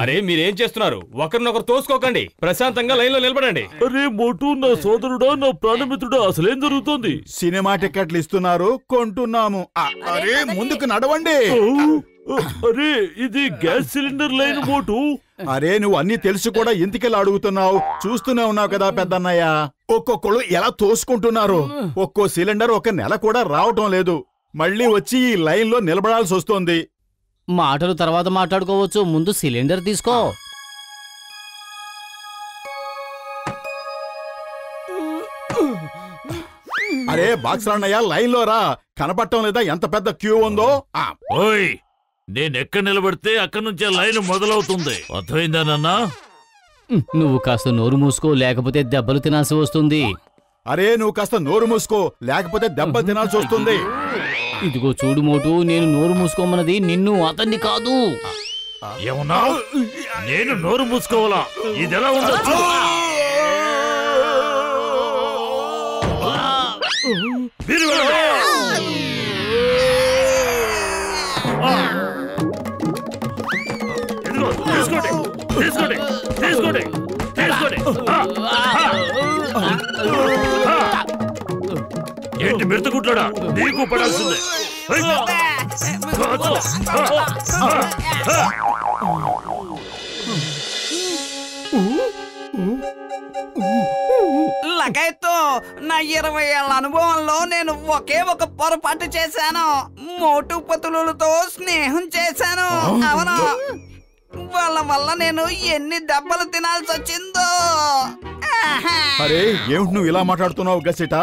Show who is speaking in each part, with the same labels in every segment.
Speaker 1: అరే మీరేం చేస్తున్నారు? ఒకరినొకరు తోసుకోకండి, ప్రశాంతంగా లైన్ లో నిలబడండి.
Speaker 2: అరే మోటు, నా సోదరుడా, నా ప్రాణమిత్రుడా, అసలేం జరుగుతోంది?
Speaker 3: సినిమా టికెట్లు ఇస్తున్నారు, కొంటున్నాము. అరే ముందుకు నడవండి.
Speaker 2: అరే ఇది గ్యాస్ సిలిండర్ లైన్ మోటు.
Speaker 3: అరే నువ్వు అన్ని తెలుసు కూడా ఇంటికెళ్ళి అడుగుతున్నావు. చూస్తూనే ఉన్నావు కదా పెద్దన్నయ్య, ఒక్కొక్కళ్ళు ఎలా తోసుకుంటున్నారు. ఒక్కో సిలిండర్ ఒక నెల కూడా రావటం లేదు. మళ్ళీ వచ్చి ఈ లైన్ లో నిలబడాల్సి వస్తోంది.
Speaker 4: మాటలు తర్వాత మాట్లాడుకోవచ్చు, ముందు సిలిండర్ తీసుకో.
Speaker 3: అరే బాక్స్ అన్నయ్య, లైన్ లో రా. కనపడటం లేదా ఎంత పెద్ద క్యూ ఉందో?
Speaker 2: ఓయ్, నేనెక్కడ నిలబడితే అక్కడి నుంచే లైన్ మొదలవుతుంది. అర్థమైందా నాన్నా?
Speaker 4: నువ్వు కాస్త నోరు మూసుకో, లేకపోతే దెబ్బలు తినాల్సి వస్తుంది.
Speaker 3: అరే నువ్వు కాస్త నోరు మూసుకో, లేకపోతే దెబ్బలు తినాల్సి వస్తుంది.
Speaker 4: ఇదిగో చూడు మోటు, నేను నోరు మూసుకోమన్నది నిన్ను, అతన్ని కాదు.
Speaker 2: ఏమన్నా? నేను నోరు మూసుకోవాలా? ఇదెలా ఉండొచ్చు? తీసుకోండి తీసుకోండి తీసుకోండి తీసుకోండి. ఏంటి మెరుతుకుంటాడా? నీకు పడాల్సిందే.
Speaker 5: లగైతో నా 20 ఏళ్ల అనుభవంలో నేను ఒకే ఒక పొరపాటు చేశాను. మోటు పతులతో స్నేహం చేశాను. అవును, వాళ్ళ వల్ల నేను ఎన్ని దెబ్బలు తినాల్సి వచ్చిందో.
Speaker 3: అరే ఏమిటి నువ్వు ఇలా మాట్లాడుతున్నావు గసిట?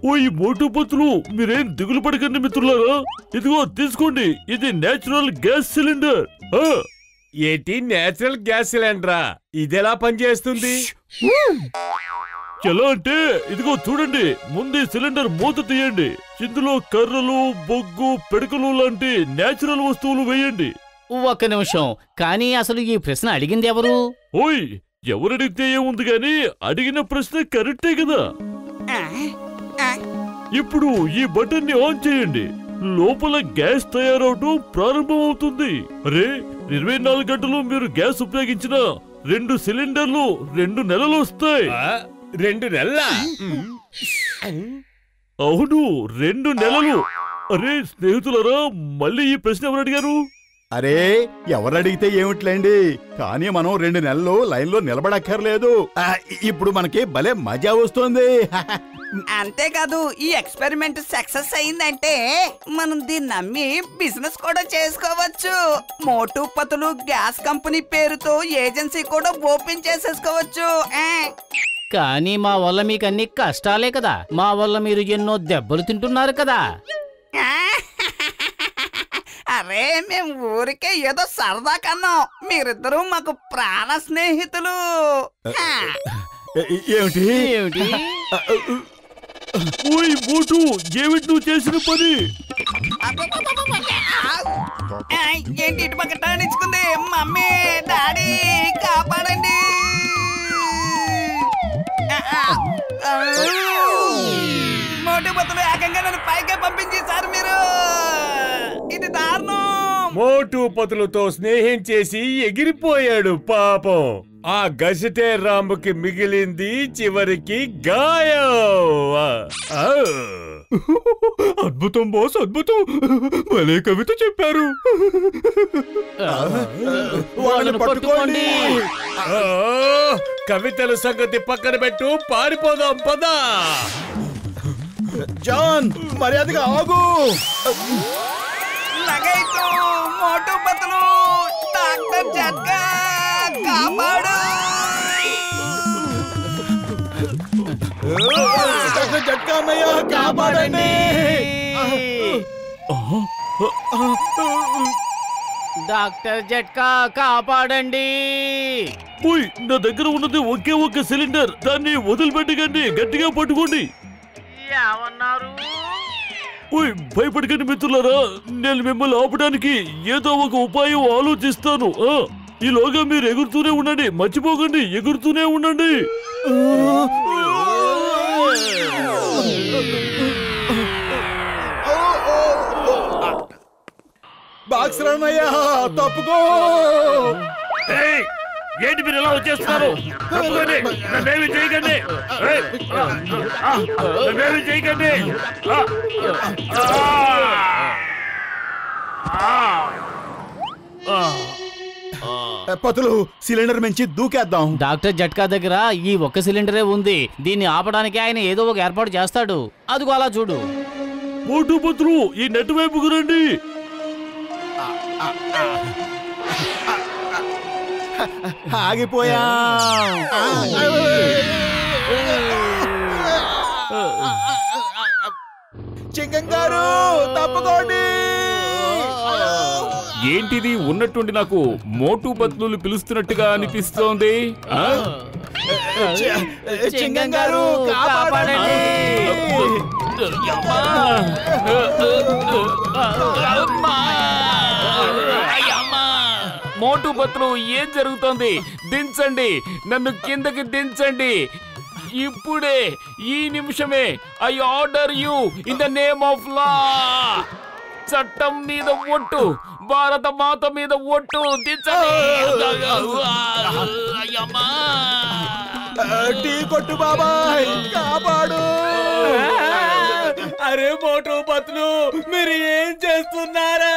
Speaker 2: ఓ ఈ మోటు పతులు, మీరేం దిగులు పడకండి మిత్రులారా. ఇదిగో తీసుకోండి, ఇది నేచురల్ గ్యాస్ సిలిండర్.
Speaker 1: ఏంటి నేచురల్ గ్యాస్ సిలిండరా? ఇదెలా పనిచేస్తుంది?
Speaker 2: ఎలా అంటే, ఇదిగో చూడండి, ముందు సిలిండర్ మూత తీయండి. ఇందులో కర్రలు, బొగ్గు, పెడకలు లాంటి నేచురల్ వస్తువులు వేయండి.
Speaker 4: ఒక్క నిమిషం, కానీ అసలు ఈ ప్రశ్న అడిగింది ఎవరు?
Speaker 2: ఓయ్, ఎవరడిగితే ఏముంది గాని, అడిగిన ప్రశ్న కరెక్టే కదా. ఇప్పుడు ఈ బటన్ ని ఆన్ చేయండి. లోపల గ్యాస్ తయారవటం ప్రారంభమవుతుంది. అరే 24 గంటలు మీరు గ్యాస్ ఉపయోగించిన 2 సిలిండర్లు 2 నెలలు వస్తాయి.
Speaker 1: 2 నెలలా?
Speaker 2: అవును, 2 నెలలు. అరే స్నేహితులరా, మళ్ళీ ఈ ప్రశ్న ఎవరు అడిగారు?
Speaker 3: అరే ఎవరడిగితే ఏమిట్లేండి, కానీ మనం 2 నెలలు లైన్ లో నిలబడక్కర్లేదు. ఇప్పుడు మనకి భలే మజా వస్తుంది.
Speaker 5: అంతేకాదు, ఈ ఎక్స్పెరిమెంట్ సక్సెస్ అయిందంటే మనం దీన్ని నమ్మి బిజినెస్ కూడా చేసుకోవచ్చు. మోటు పతులు గ్యాస్ కంపెనీ పేరుతో ఏజెన్సీ కూడా ఓపెన్ చేసేసుకోవచ్చు.
Speaker 4: కానీ మా వల్ల మీకు అన్ని కష్టాలే కదా. మా వల్ల మీరు ఎన్నో దెబ్బలు తింటున్నారు కదా.
Speaker 5: అరే మేము ఊరికే ఏదో సరదా కన్నాం. మీరిద్దరూ మాకు ప్రాణ స్నేహితులు.
Speaker 3: ఏమిటి
Speaker 4: ఏమిటి?
Speaker 2: ఓయ్ మోటు, ఏమిటి నువ్వు చేసిన పని?
Speaker 5: ఏంటి ఇటు పక్క టర్న్ ఇచ్చుకుంది? మమ్మీ డాడీ కాపాడండి. మోటు పతులు ఏకంగా నన్ను పైకే పంపించేశారు మీరు. ఇది దారుణం.
Speaker 1: మోటు పతులతో స్నేహం చేసి ఎగిరిపోయాడు పాపం. ఆ గసిటే రాముకి మిగిలింది చివరికి గాయం.
Speaker 3: అద్భుతం బాస్, అద్భుతం. భలే కవిత చెప్పారు. వాళ్ళని పట్టుకోండి.
Speaker 1: కవితల సంగతి పక్కన పెట్టు, పారిపోదాం పదా.
Speaker 3: జాన్ మర్యాదగా ఆగు.
Speaker 5: లగైతో మోటు పతులు, డాక్టర్ జట్కా కాపాడు.
Speaker 3: జట్కా అన్నయ్య కాపాడండి.
Speaker 4: డాక్టర్ జట్కా కాపాడండి.
Speaker 2: ఓయ్, నా దగ్గర ఉన్నది ఒకే ఒక సిలిండర్. దాన్ని వదిలిపెట్టకండి, గట్టిగా పట్టుకోండి.
Speaker 4: ఏమన్నారు?
Speaker 2: ఓయ్ భయపడకండి మిత్రులారా, నేను మిమ్మల్ని ఆపడానికి ఏదో ఒక ఉపాయం ఆలోచిస్తాను. ఈలోగా మీరు ఎగురుతూనే ఉండండి, మర్చిపోకండి, ఎగురుతూనే ఉండండి.
Speaker 3: బాక్స్ అన్నయ్య తప్పుకో.
Speaker 2: ఏంటి మీరు ఎలా వచ్చేస్తున్నారు? నన్నేమి చేయకండి, నన్నేమి చేయకండి.
Speaker 3: పతులు సిలిండర్ మించి దూకేద్దాం.
Speaker 4: డాక్టర్ జట్కా దగ్గర ఈ ఒక్క సిలిండరే ఉంది. దీన్ని ఆపడానికి ఆయన ఏదో ఒక ఏర్పాటు చేస్తాడు. అదిగో అలా చూడు.
Speaker 2: మోటు పత్రు ఈ నెట్ వైపుకు రండి.
Speaker 3: ఆగిపోయా. చింగం గారు తప్పుకోండి.
Speaker 6: ఏంటిది? ఉన్నట్టుండి నాకు మోటు పత్నులు పిలుస్తున్నట్టుగా అనిపిస్తోంది.
Speaker 3: చింగం గారు కాపాడండి.
Speaker 6: మోటు పత్నులు ఏం జరుగుతోంది? దించండి, నన్ను కిందకి దించండి ఇప్పుడే, ఈ నిమిషమే. I order you in the name of law. చట్టం మీద ఒట్టు, భారత మాత మీద ఒట్టు, దించండి.
Speaker 3: టీ కొట్టు బాబాయ్, కాపాడు.
Speaker 1: అరే మోటు పత్లు, మీరు ఏం చేస్తున్నారా?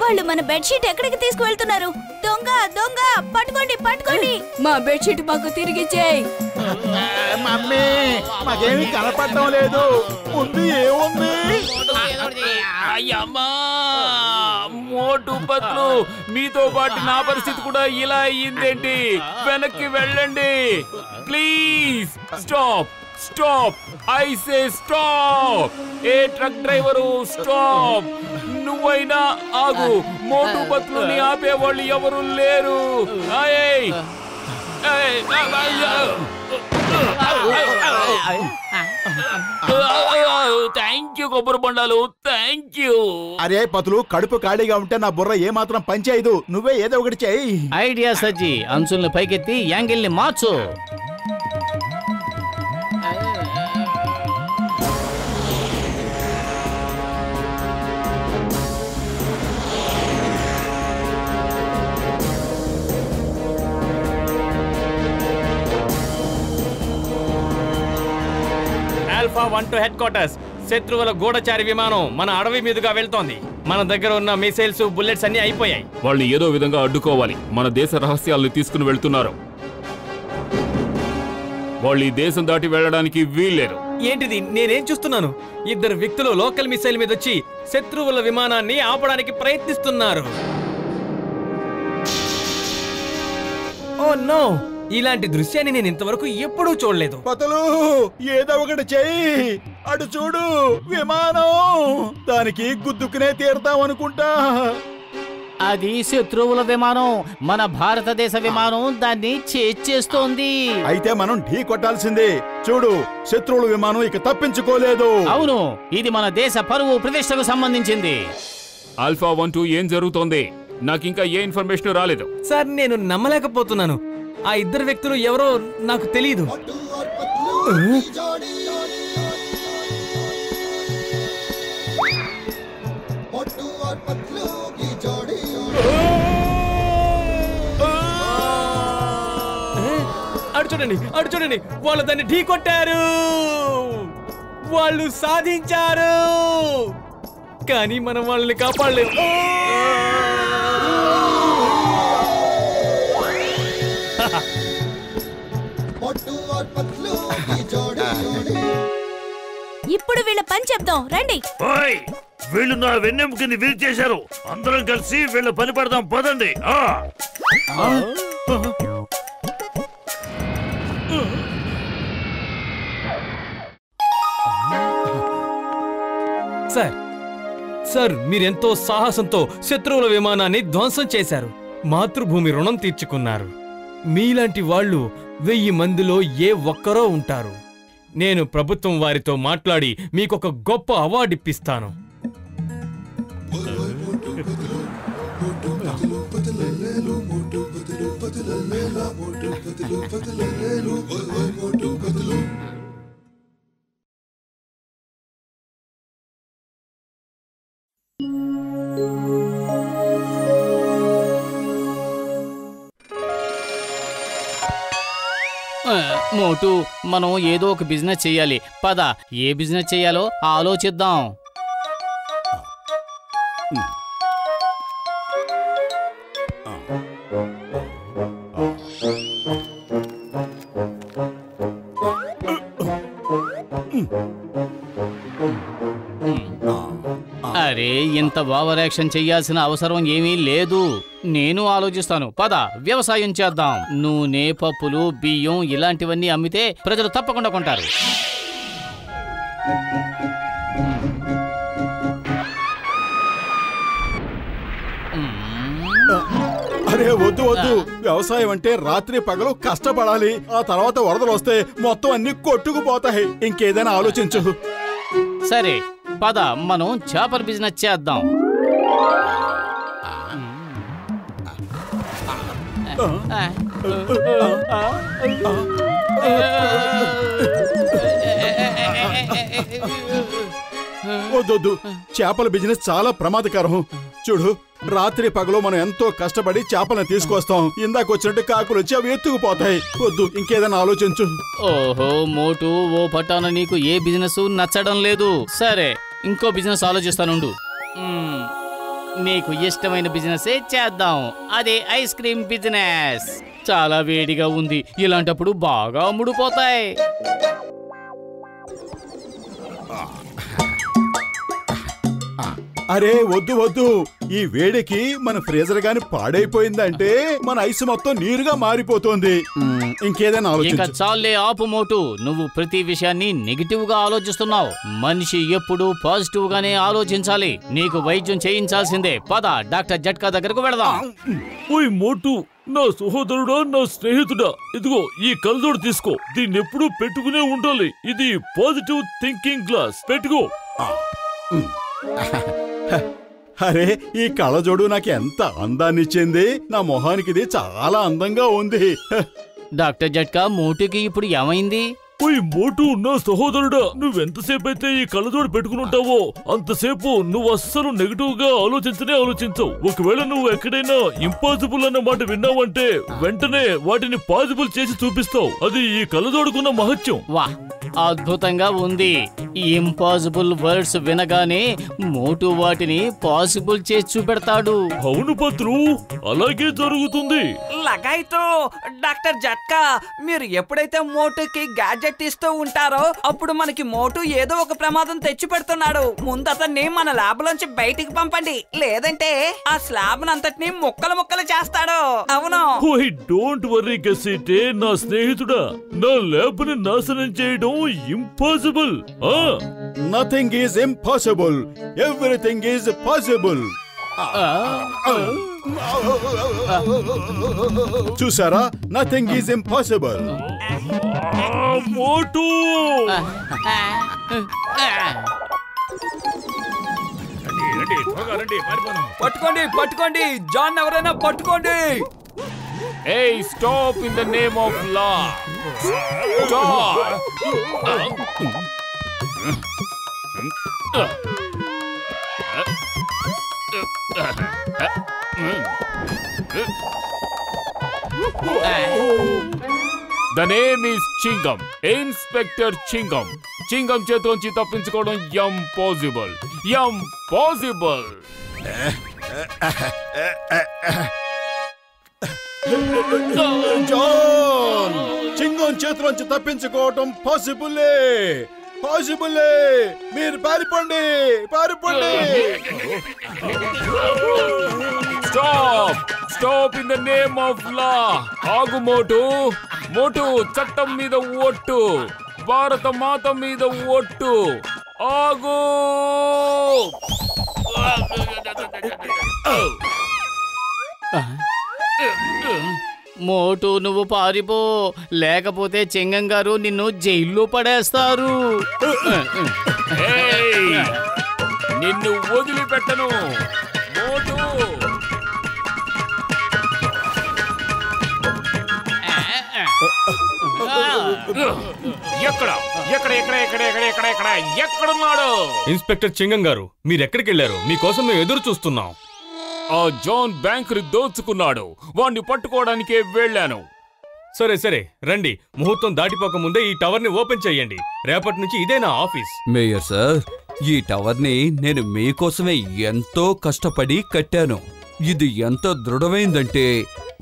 Speaker 7: వాళ్ళు మన బెడ్షీట్ ఎక్కడికి తీసుకువెళ్తున్నారు? దొంగ దొంగ, పట్టుకోండి పట్టుకోండి. మా బెడ్షీట్ మాకు తిరిగిచ్చేయ్.
Speaker 3: మమ్మీ, మాకేమీ కనపడటం లేదు. ముందు ఏముంది?
Speaker 6: అయ్యమ్మా, మోటు పత్లు, మీతో పాటు నా పరిస్థితి కూడా ఇలా అయ్యిందేంటి? వెనక్కి వెళ్ళండి please. Stop stop, I say stop. A truck driver, stop. నువ్వైనా ఆగు. మోటు పత్లుని ఆపేవాళ్ళు ఎవరు లేరు. థ్యాంక్ యూ కొబ్బరి బొండాలు, థ్యాంక్ యూ.
Speaker 3: అరే పతులు, కడుపు ఖాళీగా ఉంటే నా బుర్ర ఏమాత్రం పనిచేయదు. నువ్వే ఏదో ఒకటి చెయ్యి.
Speaker 4: ఐడియా సజ్జి. అంచుల్ని పైకెత్తి యాంగిల్ ని మార్చు.
Speaker 1: Alpha 1 to headquarters. శత్రువుల గూఢచారి విమానం మన అడవి మీదుగా వెళ్తోంది. మన దగ్గర ఉన్న మిసైల్స్, బుల్లెట్స్ అన్ని అయిపోయాయి.
Speaker 6: వాళ్ళని ఏదో విధంగా అడ్డుకోవాలి. మన దేశ రహస్యాలను తీసుకుని వెళ్తున్నారు. వాళ్ళు ఈ దేశం దాటి వెళ్ళడానికి వీల్లేరు.
Speaker 1: ఏంటిది? నేనేం చూస్తున్నాను? ఇద్దరు వ్యక్తులు లోకల్ మిసైల్ మీద వచ్చి శత్రువుల విమానాన్ని ఆపడానికి ప్రయత్నిస్తున్నారు. ఓ నో, ఇలాంటి దృశ్యాన్ని నేను ఇంతవరకు ఎప్పుడూ చూడలేదు.
Speaker 3: పతులు, ఏదో ఒకటి చెయ్యి. అటు చూడు, విమానం. దానికి గుద్దుకునే తీరుతాం అనుకుంటా.
Speaker 4: అది శత్రువుల విమానం. మన భారతదేశ విమానం దాన్ని చేస్తోంది.
Speaker 3: అయితే మనం ఢీ కొట్టాల్సిందే. చూడు, శత్రువుల విమానం ఇక తప్పించుకోలేదు.
Speaker 4: అవును, ఇది మన దేశ పరువు ప్రతిష్టకు సంబంధించింది.
Speaker 6: ఆల్ఫా 1 ఏం జరుగుతోంది? నాకింకా ఏ ఇన్ఫర్మేషన్ రాలేదు.
Speaker 1: సార్, నేను నమ్మలేకపోతున్నాను. ఆ ఇద్దరు వ్యక్తులు ఎవరో నాకు తెలియదు. అటు చూడండి, అటు చూడండి, వాళ్ళు దాన్ని ఢీ కొట్టారు. వాళ్ళు సాధించారు, కానీ మనం వాళ్ళని కాపాడలేము.
Speaker 7: ఇప్పుడు వీళ్ళ పని చెప్దాం రండి.
Speaker 2: వీళ్ళు నా వెన్నెముకని విరిచేశారు. అందరం కలిసి వీళ్ళ పని పడదాం, పదండి.
Speaker 1: సార్, సార్, మీరెంతో సాహసంతో శత్రువుల విమానాన్ని ధ్వంసం చేశారు. మాతృభూమి రుణం తీర్చుకున్నారు. మీలాంటి వాళ్ళు 1000 మందిలో ఏ ఒక్కరో ఉంటారు. నేను ప్రభుత్వం వారితో మాట్లాడి మీకొక గొప్ప అవార్డు ఇప్పిస్తాను.
Speaker 4: మోటు, మనం ఏదో ఒక బిజినెస్ చెయ్యాలి. పద, ఏ బిజినెస్ చెయ్యాలో ఆలోచిద్దాం. అరే, ఇంత ఓవర్ యాక్షన్ చెయ్యాల్సిన అవసరం ఏమీ లేదు. నేను ఆలోచిస్తాను. పద, వ్యవసాయం చేద్దాం. నూనె, పప్పులు, బియ్యం ఇలాంటివన్నీ అమ్మితే ప్రజలు తప్పకుండా కొంటారు.
Speaker 3: అరే వద్దు వద్దు, వ్యవసాయం అంటే రాత్రి పగలు కష్టపడాలి. ఆ తర్వాత వరదలు వస్తే మొత్తం అన్ని కొట్టుకుపోతాయి. ఇంకేదైనా ఆలోచించు.
Speaker 4: సరే పద, మనం చేపల బిజినెస్ చేద్దాం.
Speaker 3: వద్దొద్దు, చేపల బిజినెస్ చాలా ప్రమాదకరం. చూడు, రాత్రి పగలు మనం ఎంతో కష్టపడి చేపలను తీసుకొస్తాం. ఇందాక వచ్చినట్టు కాకులు వచ్చి అవి ఎత్తుకుపోతాయి. వద్దు, ఇంకేదైనా ఆలోచించు.
Speaker 4: ఓహో మోటు, ఓ పట్టాన నీకు ఏ బిజినెస్ నచ్చడం లేదు. సరే, ఇంకో బిజినెస్ ఆలోచిస్తానుండు. నీకు ఇష్టమైన బిజినెస్ చేద్దాం. అదే ఐస్ క్రీమ్ బిజినెస్. చాలా వేడిగా ఉంది, ఇలాంటప్పుడు బాగా అమ్ముడుపోతాయి.
Speaker 3: అరే వద్దు వద్దు, ఈ వేడికి మన ఫ్రీజర్ గాని పాడైపోయిందంటే మన ఐస్ మొత్తం నీరుగా మారిపోతుంది. ఇంకేదైనా
Speaker 4: ఇంకా
Speaker 3: ఆలోచించు.
Speaker 4: చాలే, ఆపు మోటు. నువ్వు ప్రతి విషయాన్ని నెగిటివ్ గా ఆలోచిస్తున్నావు. మనిషి ఎప్పుడు పాజిటివ్ గానే ఆలోచించాలి. నీకు వైద్యం చేయించాల్సిందే. పద, డాక్టర్ జట్కా దగ్గరకు వెళదాం.
Speaker 2: ఓయ్ మోటు, నా సహోదరుడా, నా స్నేహితుడా, ఇదిగో ఈ కళ్ళజోడు తీసుకో. దీన్ని ఎప్పుడూ పెట్టుకునే ఉండాలి. ఇది పాజిటివ్ థింకింగ్ గ్లాస్. పెట్టుకో.
Speaker 3: అరే, ఈ కళ్ళజోడు నాకు ఎంత అందాన్ని ఇచ్చింది. నా మొహానికి ఇది చాలా అందంగా ఉంది.
Speaker 4: డాక్టర్ జట్కా, మోటుకి ఇప్పుడు ఏమైంది?
Speaker 2: ఓయ్ మోటు, నా సహోదరుడా, నువ్వెంతసేపు అయితే ఈ కళ్ళజోడు పెట్టుకుని ఉంటావో అంతసేపు నువ్వు అస్సలు నెగిటివ్ గా ఆలోచించవు. ఒకవేళ నువ్వు ఎక్కడైనా ఇంపాసిబుల్ అన్న మాట విన్నావంటే వెంటనే వాటిని పాసిబుల్ చేసి చూపిస్తావు. అది ఈ కళ్ళజోడుకున్న మహత్యం.
Speaker 4: వా, అద్భుతంగా ఉంది. ఇంపాసిబుల్ వర్డ్స్ వినగానే మోటు వాటిని పాసిబుల్ చేసి చూపెడతాడు.
Speaker 2: అవును పత్రు, అలాగే జరుగుతుంది.
Speaker 5: లగాయితో డాక్టర్ జట్కా, మీరు ఎప్పుడైతే మోటుకి గ్యాడ్జెట్ ఇస్తూ ఉంటారో అప్పుడు మనకి మోటు ఏదో ఒక ప్రమాదం తెచ్చి పెడుతున్నాడు. ముందు అతన్ని మన ల్యాబ్ లోంచి బయటికి పంపండి, లేదంటే ఆ స్లాబ్ అంతటిని ముక్కలు ముక్కలు చేస్తాడు. అవును.
Speaker 2: ఓయ్ డోంట్ వర్రీ గసీటే, నా స్నేహితుడా, నా ల్యాబ్ ని నాశనం చేయడం impossible.
Speaker 3: Nothing is impossible, everything is possible. చూసారా, నథింగ్ ఈజ్ ఇంపాసిబుల్.
Speaker 2: మోటు,
Speaker 1: పట్టుకోండి పట్టుకోండి, జాన్ ఎవరైనా పట్టుకోండి.
Speaker 6: Hey, stop in the name of law. Stop. The name is Chingam. Inspector Chingam. Chingam చేతిలోంచి తప్పించుకోవడం impossible. Impossible.
Speaker 3: జాన్, చింగం చేతిలోంచి తప్పించుకోవటం పాసిబుల్లే. మీరు పారిపోండి.
Speaker 6: Stop in the name of law. ఆగు మోటు. చట్టం మీద ఒట్టు. భారత మాత మీద ఒట్టు. ఆగు.
Speaker 4: మోటు నువ్వు పారిపో, లేకపోతే చింగం గారు నిన్ను జైల్లో పడేస్తారు.
Speaker 6: ఏయ్! నిన్ను వదిలిపెట్టను మోటు. ఎక్కడ ఎక్కడ ఎక్కడ ఎక్కడ ఎక్కడ ఎక్కడ ఎక్కడ ఎక్కడున్నాడు?
Speaker 1: ఇన్స్పెక్టర్ చింగం గారు, మీరెక్కడికి వెళ్ళారు? మీకోసం మేము ఎదురు చూస్తున్నాం.
Speaker 6: ఆ జాన్ బ్యాంకుని దోచుకున్నాడు, వాణ్ణి పట్టుకోవడానికే వెళ్ళాను.
Speaker 1: సరే సరే రండి, ముహూర్తం దాటిపోక ముందే ఈ టవర్ ని ఓపెన్ చేయండి. రేపటి నుంచి ఇదే నా ఆఫీస్.
Speaker 8: మేయర్ సార్, ఈ టవర్ ని నేను మీకోసమే ఎంతో కష్టపడి కట్టాను. ఇది ఎంత దృఢమైందంటే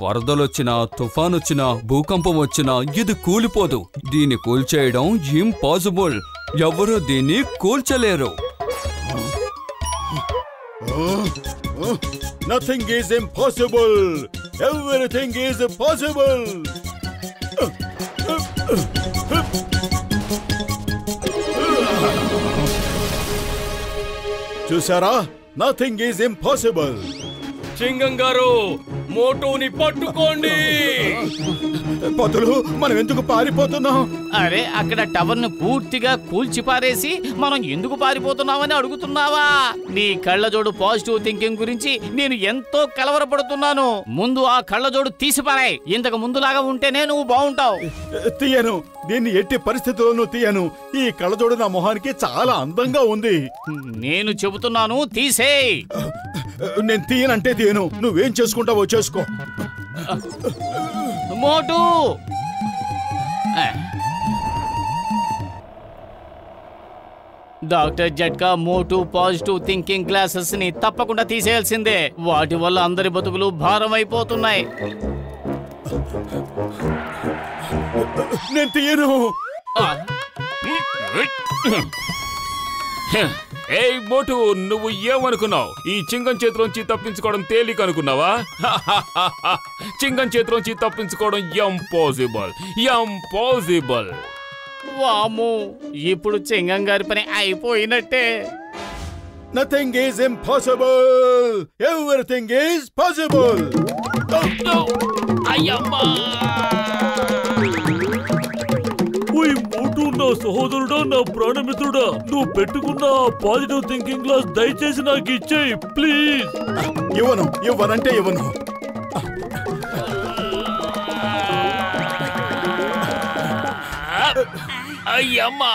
Speaker 8: వరదలొచ్చినా, తుఫానొచ్చినా, భూకంపం వచ్చినా ఇది కూలిపోదు. దీన్ని కూల్చేయడం ఇంపాసిబుల్. ఎవరూ దీన్ని కూల్చలేరు.
Speaker 3: Nothing is impossible, everything is possible. చూసారా, నథింగ్ ఈజ్ ఇంపాసిబుల్.
Speaker 1: చింగం గారు, మోటోని పట్టుకోండి.
Speaker 3: పతులు, మనం ఎందుకు పారిపోతున్నాం?
Speaker 4: అరే, అక్కడ టవర్ ను పూర్తిగా కూల్చి పారేసి మనం ఎందుకు పారిపోతున్నామని అడుగుతున్నావా? నీ కళ్ళజోడు పాజిటివ్ థింకింగ్ గురించి నేను ఎంతో కలవరపడుతున్నాను. ముందు ఆ కళ్ళజోడు తీసి పారాయ్. ఇంతకు ముందులాగా ఉంటేనే నువ్వు బాగుంటావు.
Speaker 3: తీయను, దీన్ని ఎట్టి పరిస్థితుల్లోనూ తీయను. ఈ కళ్ళజోడు నా మొహానికి చాలా అందంగా ఉంది.
Speaker 4: నేను చెబుతున్నాను, తీసేయ్.
Speaker 3: నేను తీయనంటే తీయను, నువ్వేం చేసుకుంటావో చేసుకో.
Speaker 4: మోటు, డాక్టర్ జట్కా మోటు పాజిటివ్ థింకింగ్ గ్లాసెస్ ని తప్పకుండా తీసేయాల్సిందే. వాటి వల్ల అందరి బతుకులు భారం అయిపోతున్నాయి.
Speaker 3: నేను తీయను.
Speaker 6: ఏయ్ మోటు, నువ్వు ఏమనుకున్నావు? ఈ చింగం చేతిలోంచి తప్పించుకోవడం తేలిక అనుకున్నావా? చింగం చేతిలోంచి తప్పించుకోవడం ఇంపాసిబుల్, ఇంపాసిబుల్.
Speaker 4: వాము, ఇప్పుడు చింగం గారి పని అయిపోయినట్టే.
Speaker 3: Nothing is impossible, everything is possible.
Speaker 4: అయ్యమ్మా!
Speaker 2: ఓయ్ మోటు, నా సహోదరుడా, నా ప్రాణమిత్రుడా, నువ్వు పెట్టుకున్న పాజిటివ్ థింకింగ్ గ్లాస్ దయచేసి నాకు ఇచ్చేయి ప్లీజ్.
Speaker 3: ఇవ్వనంటే ఇవ్వను.
Speaker 6: అయ్యమ్మా,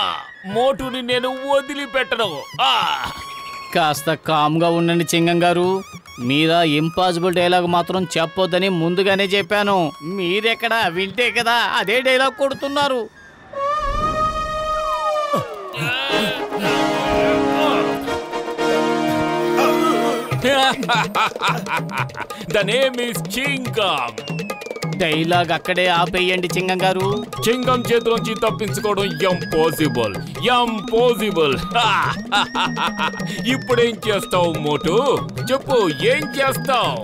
Speaker 6: మోటుని నేను వదిలిపెట్టను.
Speaker 4: కాస్త కామ్గా ఉండండి చింగం గారు. మీరా ఇంపాసిబుల్ డైలాగ్ మాత్రం చెప్పొద్దని ముందుగానే చెప్పాను. మీరెక్కడ వింటే కదా అదే డైలాగ్ కొడుతున్నారు.
Speaker 6: The name is Chingam.
Speaker 4: Dialogue అక్కడే ఆపేయండి చింగం గారు.
Speaker 6: చింగం చేతిలోంచి తప్పించుకోవడం ఇంపాసిబుల్, ఇంపాసిబుల్. ఇప్పుడేం చేస్తావు మోటు? చెప్పు, ఏం చేస్తావు?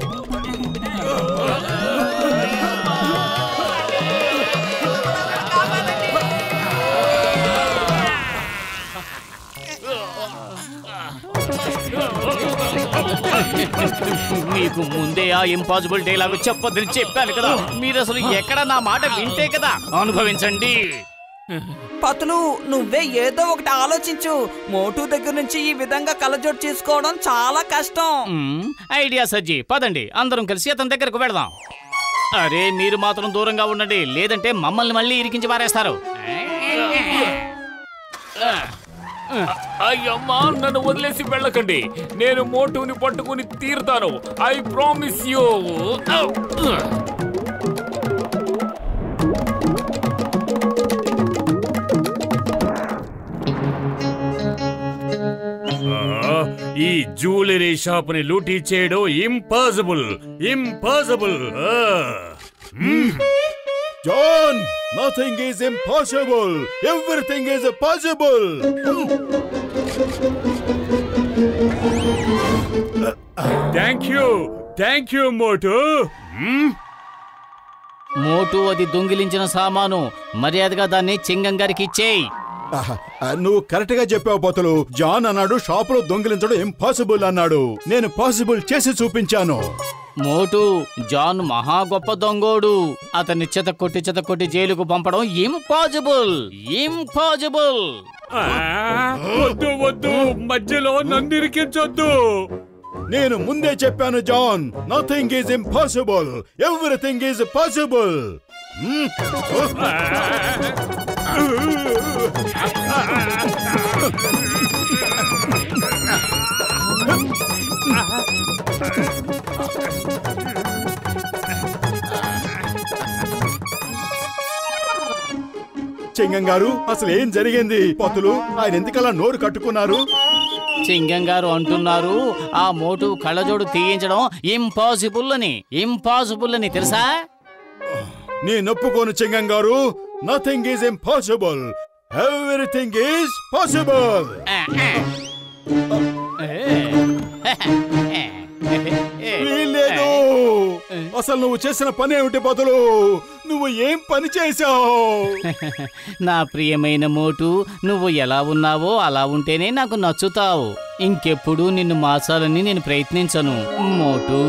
Speaker 4: మీకు ముందే ఆ ఇంపాసిబుల్ డైలాగ్ చెప్పొద్దని చెప్పాను కదా. మీరు అసలు ఎక్కడ నా మాట వింటే కదా. అనుభవించండి.
Speaker 5: పతులు, నువ్వే ఏదో ఒకటి ఆలోచించు. మోటు దగ్గర నుంచి ఈ విధంగా కళ్ళజోడు చేసుకోవడం చాలా కష్టం.
Speaker 4: ఐడియా సజ్జి, పదండి అందరం కలిసి అతని దగ్గరకు వెళదాం. అరే, మీరు మాత్రం దూరంగా ఉండండి, లేదంటే మమ్మల్ని మళ్ళీ ఇరికించి పారేస్తారు.
Speaker 6: అయ్యమ్మా, నన్ను వదిలేసి వెళ్ళకండి. నేను మోటుని పట్టుకుని తీరుతాను. I promise you.
Speaker 2: ఈ జ్యువెలరీ షాప్ ని లూటీ చేయడం impossible, impossible.
Speaker 3: John, nothing is impossible, everything is possible.
Speaker 2: Thank you Motu.
Speaker 4: Motu, అది దొంగిలించిన సామాను. మర్యాదగా దాన్ని చింగం గారికి ఇచ్చేయి.
Speaker 3: నువ్వు కరెక్ట్ గా చెప్పావు పోతులు. జాన్ అన్నాడు షాపులో దొంగిలించడం ఇంపాసిబుల్ అన్నాడు. నేను పాసిబుల్ చేసి చూపించాను.
Speaker 4: మోటు, జాన్ మహా గొప్ప దొంగోడు. అతన్ని చెత కొట్టి జైలుకు పంపడం ఇంపాసిబుల్.
Speaker 1: వద్దు వద్దు, మధ్యలో నన్ను ఇరికించొద్దు.
Speaker 3: నేను ముందే చెప్పాను John, nothing is impossible, everything is possible. Chingam గారు, అసలు ఏం జరిగింది? పతులు ఆయన ఎందుకలా నోరు కట్టుకున్నారు?
Speaker 4: చింగం గారు అంటున్నారు ఆ మోటు కళ్ళజోడు తీయించడం ఇంపాసిబుల్ అని తెలుసా?
Speaker 3: నేను ఒప్పుకోను చింగం గారు. Nothing is impossible, everything is possible. లేదు. అసలు నువ్వు చేసిన పని ఏమిటి పతులు? నువ్వు ఏం పని చేశావు?
Speaker 4: నా ప్రియమైన మోటు, నువ్వు ఎలా ఉన్నావో అలా ఉంటేనే నాకు నచ్చుతావు. ఇంకెప్పుడు నిన్ను మార్చాలని నేను ప్రయత్నించను మోటు.